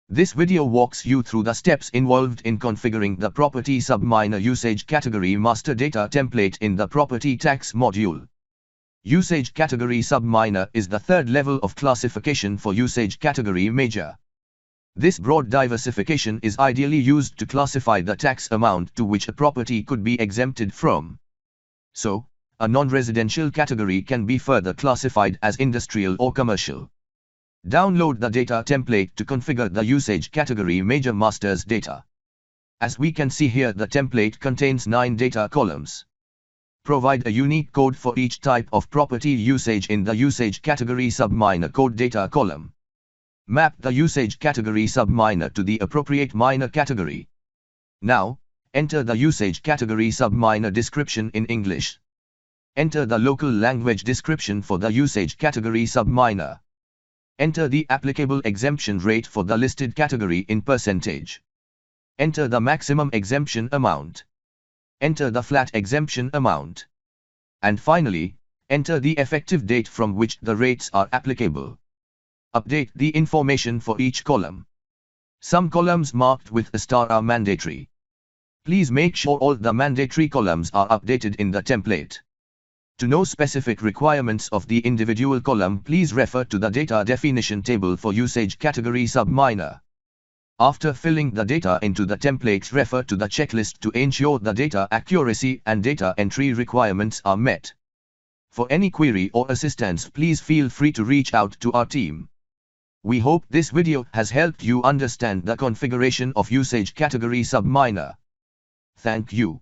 This video walks you through the steps involved in configuring the property Subminor usage category master data template in the property tax module. Usage category Subminor is the third level of classification for usage category major. This broad diversification is ideally used to classify the tax amount to which a property could be exempted from. So, a non-residential category can be further classified as industrial or commercial. Download the data template to configure the usage category major master's data. As we can see here, the template contains 9 data columns. Provide a unique code for each type of property usage in the usage category Subminor code data column. Map the usage category Subminor to the appropriate minor category. Now, enter the usage category Subminor description in English. Enter the local language description for the usage category Subminor. Enter the applicable exemption rate for the listed category in percentage. Enter the maximum exemption amount. Enter the flat exemption amount. And finally, enter the effective date from which the rates are applicable. Update the information for each column. Some columns marked with a star are mandatory. Please make sure all the mandatory columns are updated in the template. To know specific requirements of the individual column, please refer to the data definition table for usage category Subminor. After filling the data into the template, refer to the checklist to ensure the data accuracy and data entry requirements are met. For any query or assistance, please feel free to reach out to our team. We hope this video has helped you understand the configuration of usage category Subminor. Thank you.